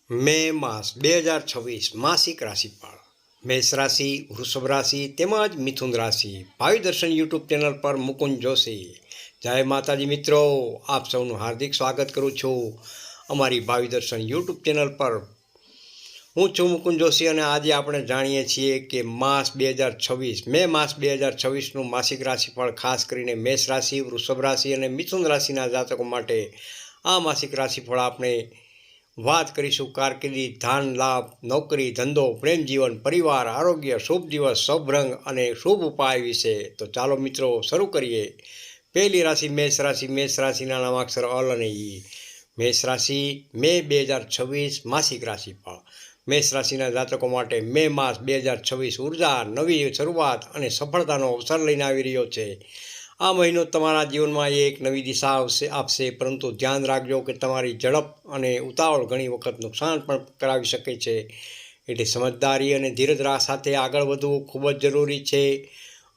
મે માસ 2026 માસિક રાશિફળ મેષ રાશિ, વૃષભ રાશિ તેમજ મિથુન રાશિ ભાવિ દર્શન યુટ્યુબ ચેનલ પર મુકુંદ જોશી. જય માતાજી મિત્રો, આપ સૌનું હાર્દિક સ્વાગત કરું છું અમારી ભાવિ દર્શન યુટ્યુબ ચેનલ પર. હું છું મુકુંદ જોશી અને આજે આપણે જાણીએ છીએ કે માસ 2026 મે માસ 2026નું માસિક રાશિફળ ખાસ કરીને મેષ રાશિ, વૃષભ રાશિ અને મિથુન રાશિના જાતકો માટે આ માસિક રાશિફળ આપણે વાત કરીશું કારકિર્દી, ધન લાભ, નોકરી, ધંધો, પ્રેમ જીવન, પરિવાર, આરોગ્ય, શુભ દિવસ, શુભ રંગ અને શુભ ઉપાય વિશે. તો ચાલો મિત્રો શરૂ કરીએ. પહેલી રાશિ મેષ રાશિ. મેષ રાશિના નામાક્ષર અલ અને ઈ. મેષ રાશિ મે 2026 માસિક રાશિફળ. મેષ રાશિના જાતકો માટે મે માસ 2026 ઉર્જા, નવી શરૂઆત અને સફળતાનો અવસર લઈને આવી રહ્યો છે. આ મહિનો તમારા જીવનમાં એક નવી દિશા આપશે, પરંતુ ધ્યાન રાખજો કે તમારી ઝડપ અને ઉતાવળ ઘણી વખત નુકસાન પણ કરાવી શકે છે. એટલે સમજદારી અને ધીરજ સાથે આગળ વધવું ખૂબ જ જરૂરી છે.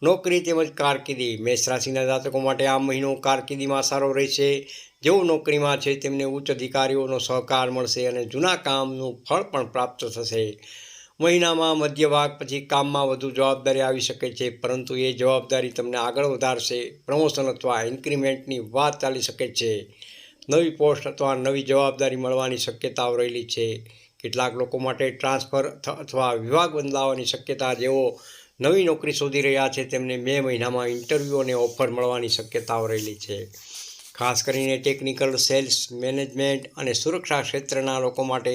નોકરી તેમજ કારકિર્દી. મેષ રાશિના જાતકો માટે આ મહિનો કારકિર્દીમાં સારો રહેશે. જેઓ નોકરીમાં છે તેમને ઉચ્ચ અધિકારીઓનો સહકાર મળશે અને જૂના કામનું ફળ પણ પ્રાપ્ત થશે. મહિનામાં મધ્ય ભાગ પછી કામમાં વધુ જવાબદારી આવી શકે છે, પરંતુ એ જવાબદારી તમને આગળ વધારશે. પ્રમોશન અથવા ઇન્ક્રીમેન્ટની વાત ચાલી શકે છે. નવી પોસ્ટ અથવા નવી જવાબદારી મળવાની શક્યતાઓ રહેલી છે. કેટલાક લોકો માટે ટ્રાન્સફર અથવા વિભાગ બદલાવાની શક્યતા. જેઓ નવી નોકરી શોધી રહ્યા છે તેમને મે મહિનામાં ઇન્ટરવ્યૂ અને ઓફર મળવાની શક્યતાઓ રહેલી છે. ખાસ કરીને ટેકનિકલ, સેલ્સ, મેનેજમેન્ટ અને સુરક્ષા ક્ષેત્રના લોકો માટે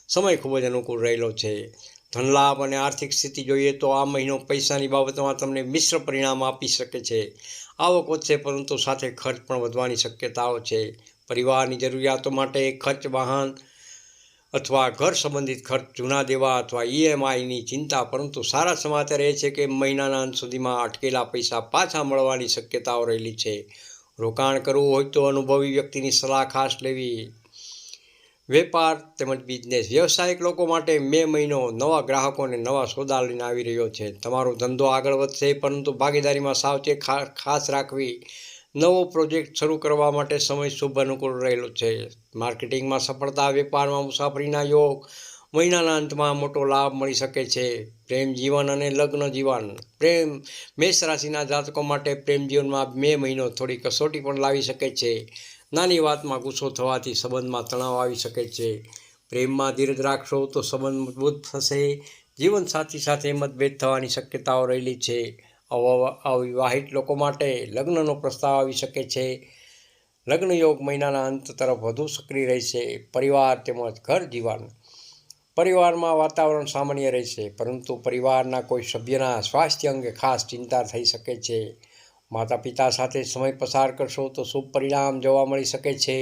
સમય ખૂબ જ અનુકૂળ રહેલો છે. ધનલાભ અને આર્થિક સ્થિતિ જોઈએ તો આ મહિનો પૈસાની બાબતમાં તમને મિશ્ર પરિણામ આપી શકે છે. આવક વધશે પરંતુ સાથે ખર્ચ પણ વધવાની શક્યતાઓ છે. પરિવારની જરૂરિયાતો માટે ખર્ચ, વાહન અથવા ઘર સંબંધિત ખર્ચ, જૂના દેવા અથવા ઈએમઆઈની ચિંતા. પરંતુ સારા સમાચાર એ છે કે મહિનાના અંત સુધીમાં અટકેલા પૈસા પાછા મળવાની શક્યતાઓ રહેલી છે. રોકાણ કરવું હોય તો અનુભવી વ્યક્તિની સલાહ ખાસ લેવી. વેપાર તેમજ બિઝનેસ. વ્યવસાયિક લોકો માટે મે મહિનો નવા ગ્રાહકો અને નવા સોદા લઈને આવી રહ્યો છે. તમારો ધંધો આગળ વધશે, પરંતુ ભાગીદારીમાં સાવચેત ખાસ રાખવી. નવો પ્રોજેક્ટ શરૂ કરવા માટે સમય શુભ અનુકૂળ રહેલો છે. માર્કેટિંગમાં સફળતા. વેપારમાં મુસાફરીના યોગ. મહિનાના અંતમાં મોટો લાભ મળી શકે છે. પ્રેમ જીવન અને લગ્ન જીવન. પ્રેમ. મેષ રાશિના જાતકો માટે પ્રેમ જીવનમાં મે મહિનો થોડી કસોટી પણ લાવી શકે છે. નાની વાતમાં ગુસ્સો થવાથી સંબંધમાં તણાવ આવી શકે છે. પ્રેમમાં ધીરજ રાખશો તો સંબંધ મજબૂત થશે. જીવનસાથી સાથે મતભેદ થવાની શક્યતાઓ રહેલી છે. અવિવાહિત લોકો માટે લગ્નનો પ્રસ્તાવ આવી શકે છે. લગ્ન યોગ મહિનાના અંત તરફ વધુ સક્રિય રહેશે. પરિવાર તેમજ ઘર જીવન. પરિવારમાં વાતાવરણ સામાન્ય રહેશે, પરંતુ પરિવારના કોઈ સભ્યના સ્વાસ્થ્ય અંગે ખાસ ચિંતા થઈ શકે છે. માતા પિતા સાથે સમય પસાર કરશો તો શુભ પરિણામ જોવા મળી શકે છે.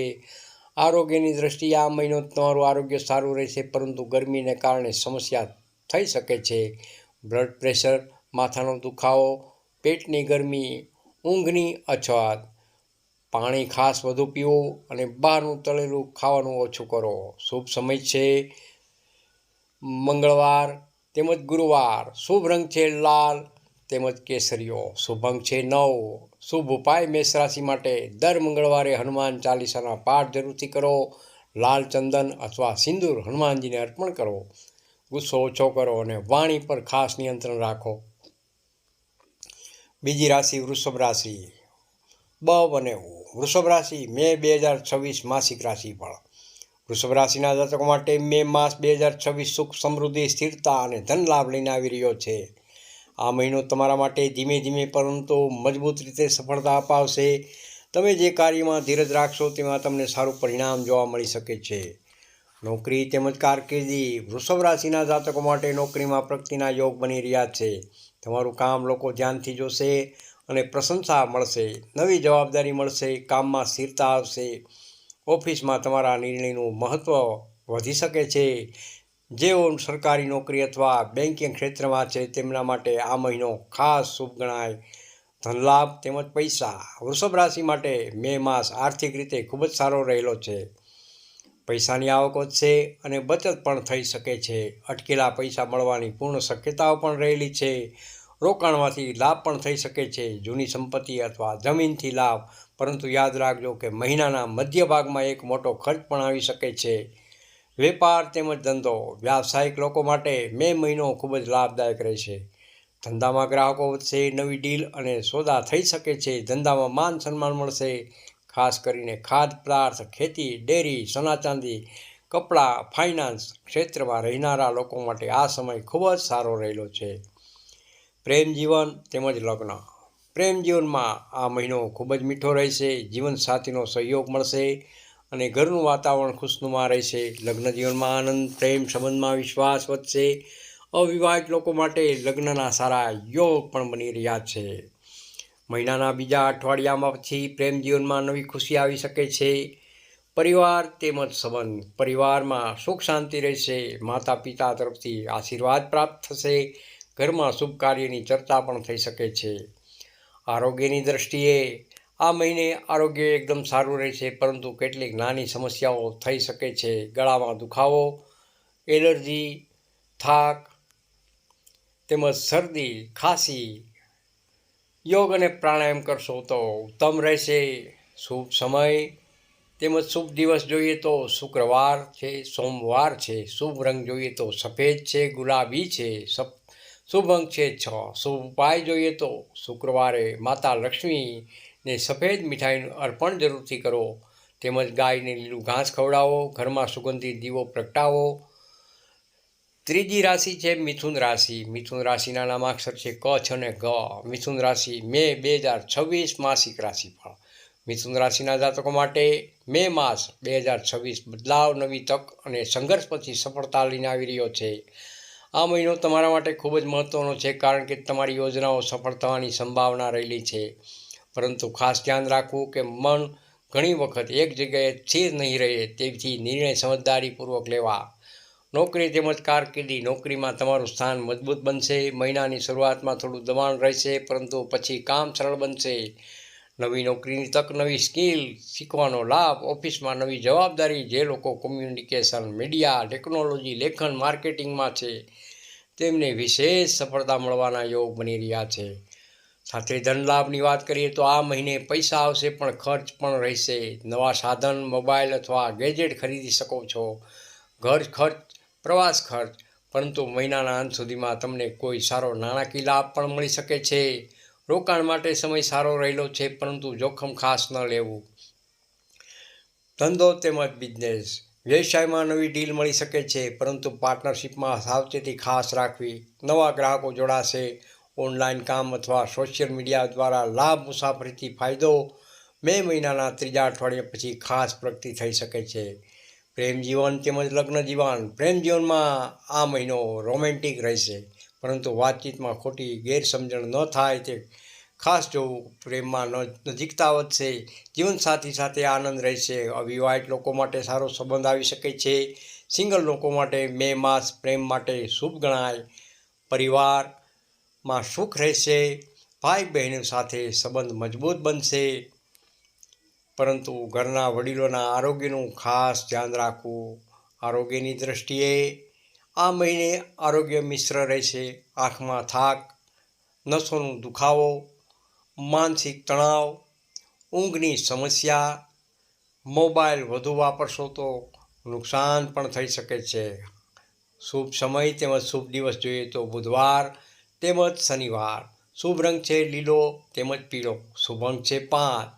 આરોગ્યની દ્રષ્ટિએ આ મહિનો તમારું આરોગ્ય સારું રહેશે, પરંતુ ગરમીને કારણે સમસ્યા થઈ શકે છે. બ્લડ પ્રેશર, માથાનો દુખાવો, પેટની ગરમી, ઊંઘની અછત. પાણી ખાસ વધુ પીવું અને બહારનું તળેલું ખાવાનું ઓછું કરો. શુભ સમય છે મંગળવાર તેમજ ગુરુવાર. શુભ રંગ છે લાલ તેમજ કેસરીયો. શુભ અંક છે 9. શુભ ઉપાય મેષ રાશિ માટે દર મંગળવારે હનુમાન ચાલીસાના પાઠ જરૂરથી કરો. લાલ ચંદન અથવા સિંદૂર હનુમાનજીને અર્પણ કરો. ગુસ્સો ઓછો કરો અને વાણી પર ખાસ નિયંત્રણ રાખો. બીજી રાશિ વૃષભ રાશિ. બ અને વૃષભ રાશિ મે 2026 માસિક રાશિફળ. વૃષભ રાશિના જાતકો માટે મે માસ 2026 સુખ, સમૃદ્ધિ, સ્થિરતા અને ધન લાભ લઈને આવી રહ્યો છે. આ મહિનો તમારા માટે ધીમે ધીમે પરંતુ મજબૂત રીતે સફળતા અપાવશે. તમે જે કાર્યમાં ધીરજ રાખશો તેમાં તમને સારું પરિણામ જોવા મળી શકે છે. નોકરી તેમજ કારકિર્દી. વૃષભ રાશિના જાતકો માટે નોકરીમાં પ્રગતિના યોગ બની રહ્યા છે. તમારું કામ લોકો ધ્યાનથી જોશે અને પ્રશંસા મળશે. નવી જવાબદારી મળશે. કામમાં સ્થિરતા આવશે. ઓફિસમાં તમારા નિર્ણયનું મહત્ત્વ વધી શકે છે. જેઓ સરકારી નોકરી અથવા બેન્કિંગ ક્ષેત્રમાં છે તેમના માટે આ મહિનો ખાસ શુભ ગણાય. ધનલાભ તેમજ પૈસા. વૃષભ રાશિ માટે મે માસ આર્થિક રીતે ખૂબ જ સારો રહેલો છે. પૈસાની આવક વધશે અને બચત પણ થઈ શકે છે. અટકેલા પૈસા મળવાની પૂર્ણ શક્યતાઓ પણ રહેલી છે. રોકાણમાંથી લાભ પણ થઈ શકે છે. જૂની સંપત્તિ અથવા જમીનથી લાભ. પરંતુ યાદ રાખજો કે મહિનાના મધ્ય ભાગમાં એક મોટો ખર્ચ પણ આવી શકે છે. વેપાર તેમજ ધંધો વ્યાવસાયિક લોકો માટે મે મહિનો ખૂબ જ લાભદાયક રહેશે. ધંધામાં ગ્રાહકો વધશે, નવી ડીલ અને સોદા થઈ શકે છે. ધંધામાં માન સન્માન મળશે. ખાસ કરીને ખાદ્ય પદાર્થ, ખેતી, ડેરી, સોના ચાંદી, કપડાં, ફાઇનાન્સ ક્ષેત્રમાં રહેનારા લોકો માટે આ સમય ખૂબ જ સારો રહેલો છે. પ્રેમ જીવન તેમજ લગ્ન. પ્રેમ જીવનમાં આ મહિનો ખૂબ જ મીઠો રહેશે. જીવનસાથીનો સહયોગ મળશે અને ઘરનું વાતાવરણ ખુશનુમા રહેશે. લગ્ન જીવનમાં આનંદ, પ્રેમ સંબંધમાં વિશ્વાસ વધશે. અવિવાહિત લોકો માટે લગ્નના સારા યોગ પણ બની રહ્યા છે. મહિનાના બીજા અઠવાડિયામાં પછી પ્રેમ જીવનમાં નવી ખુશી આવી શકે છે. પરિવાર તેમજ સંબંધ. પરિવારમાં સુખ શાંતિ રહેશે. માતા પિતા તરફથી આશીર્વાદ પ્રાપ્ત થશે. ઘરમાં શુભ કાર્યની ચર્ચા પણ થઈ શકે છે. આરોગ્યની દ્રષ્ટિએ આ મહિને આરોગ્ય એકદમ સારું રહેશે, પરંતુ કેટલીક નાની સમસ્યાઓ થઈ શકે છે. ગળામાં દુખાવો, એલર્જી, થાક તેમજ શરદી, ખાંસી. યોગ અને પ્રાણાયામ કરશો તો ઉત્તમ રહેશે. શુભ સમય તેમજ શુભ દિવસ જોઈએ તો શુક્રવાર છે, સોમવાર છે. શુભ રંગ જોઈએ તો સફેદ છે, ગુલાબી છે. શુભ અંક છે 6. શુભ ઉપાય જોઈએ તો શુક્રવારે માતા લક્ષ્મીને સફેદ મીઠાઈનું અર્પણ જરૂરથી કરો. તેમજ ગાયને લીલું ઘાસ ખવડાવો. ઘરમાં સુગંધિત દીવો પ્રગટાવો. ત્રીજી રાશિ છે મિથુન રાશિ. મિથુન રાશિના નામાક્ષર છે ક, છ અને ગ. મિથુન રાશિ મે 2026 માસિક રાશિફળ. મિથુન રાશિના જાતકો માટે મે માસ 2026 બદલાવ, નવી તક અને સંઘર્ષ પછી સફળતા લઈને આવી રહ્યો છે. આ મહિનો તમારા માટે ખૂબ જ મહત્વનો છે, કારણ કે તમારી યોજનાઓ સફળ થવાની સંભાવના રહેલી છે. પરંતુ ખાસ ધ્યાન રાખવું કે મન ઘણી વખત એક જગ્યાએ સ્થિર નહીં રહે, તેથી નિર્ણય સમજદારીપૂર્વક લેવા. નોકરી તેમજ કારકિર્દી. નોકરીમાં તમારું સ્થાન મજબૂત બનશે. મહિનાની શરૂઆતમાં થોડું દબાણ રહેશે, પરંતુ પછી કામ સરળ બનશે. નવી નોકરીની તક, નવી સ્કિલ શીખવાનો લાભ. ઓફિસમાં નવી જવાબદારી. જે લોકો કોમ્યુનિકેશન, મીડિયા, ટેકનોલોજી, લેખન, માર્કેટિંગમાં છે, તેમને વિશેષ સફળતા મળવાના યોગ બની રહ્યા છે. સાથે ધન લાભની વાત કરીએ તો આ મહિને પૈસા આવશે, પણ ખર્ચ પણ રહેશે. નવા સાધન, મોબાઈલ અથવા ગેજેટ ખરીદી શકો છો. ઘર ખર્ચ, પ્રવાસ ખર્ચ. પરંતુ મહિનાના અંત સુધીમાં તમને કોઈ સારો નાણાકીય લાભ પણ મળી શકે છે. રોકાણ માટે સમય સારો રહેલો છે, પરંતુ જોખમ ખાસ ન લેવું. ધંધો તેમજ બિઝનેસ. વ્યવસાયમાં નવી ડીલ મળી શકે છે, પરંતુ પાર્ટનરશિપમાં સાવચેતી ખાસ રાખવી. નવા ગ્રાહકો જોડાશે. ઓનલાઈન કામ અથવા સોશિયલ મીડિયા દ્વારા લાભ. મુસાફરીથી ફાયદો. મે મહિનાના ત્રીજા અઠવાડિયા પછી ખાસ પ્રગતિ થઈ શકે છે. પ્રેમ જીવન તેમજ લગ્ન જીવન. પ્રેમ જીવનમાં આ મહિનો રોમેન્ટિક રહેશે, પરંતુ વાતચીતમાં ખોટી ગેરસમજણ ન થાય તે ખાસ જોવું. પ્રેમમાં નજીકતા વધશે. જીવનસાથી સાથે આનંદ રહેશે. અવિવાહિત લોકો માટે સારો સંબંધ આવી શકે છે. સિંગલ લોકો માટે મે માસ પ્રેમ માટે શુભ ગણાય. પરિવારમાં સુખ રહેશે. ભાઈ બહેનો સાથે સંબંધ મજબૂત બનશે, પરંતુ ઘરના વડીલોના આરોગ્યનું ખાસ ધ્યાન રાખવું. આરોગ્યની દ્રષ્ટિએ આ મહિને આરોગ્ય મિશ્ર રહેશે. આંખમાં થાક, નસોનો દુખાવો, માનસિક તણાવ, ઊંઘની સમસ્યા. મોબાઈલ વધુ વાપરશો તો નુકસાન પણ થઈ શકે છે. શુભ સમય તેમજ શુભ દિવસ જોઈએ તો બુધવાર તેમજ શનિવાર. શુભ રંગ છે લીલો તેમજ પીળો. શુભ અંક છે 5.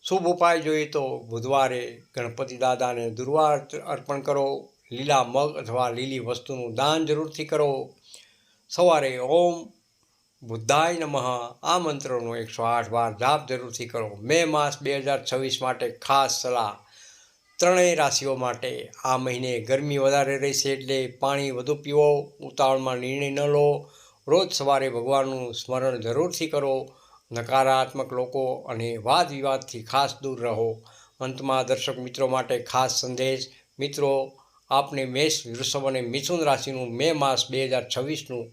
શુભ ઉપાય જોઈએ તો બુધવારે ગણપતિ દાદાને દુર્વા અર્પણ કરો. લીલા મગ અથવા લીલી વસ્તુનું દાન જરૂરથી કરો. સવારે ઓમ બુદ્ધાય નમઃ આ મંત્રનો 108 વાર જાપ જરૂરથી કરો. મે માસ 2026 માટે ખાસ સલાહ ત્રણેય રાશિઓ માટે. આ મહિને ગરમી વધારે રહેશે, એટલે પાણી વધુ પીવો. ઉતાવળમાં નિર્ણય ન લો. રોજ સવારે ભગવાનનું સ્મરણ જરૂરથી કરો. નકારાત્મક લોકો અને વાદ વિવાદથી ખાસ દૂર રહો. અંતમાં દર્શક મિત્રો માટે ખાસ સંદેશ. મિત્રો, આપને મેષ, વૃષભ અને મિથુન રાશિનું મે માસ 2026નું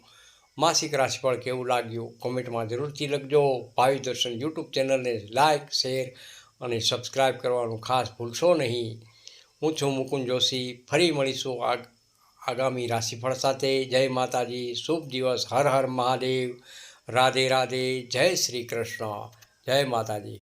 માસિક રાશિફળ કેવું લાગ્યું, કોમેન્ટમાં જરૂરથી લખજો. ભાવિ દર્શન યુટ્યુબ ચેનલને લાઇક, શેર અને સબસ્ક્રાઈબ કરવાનું ખાસ ભૂલશો નહીં. હું છું મુકુંદ જોશી. ફરી મળીશું આગામી રાશિફળ સાથે. જય માતાજી. શુભ દિવસ. હર હર મહાદેવ. રાધે રાધે. જય શ્રી કૃષ્ણ. જય માતાજી.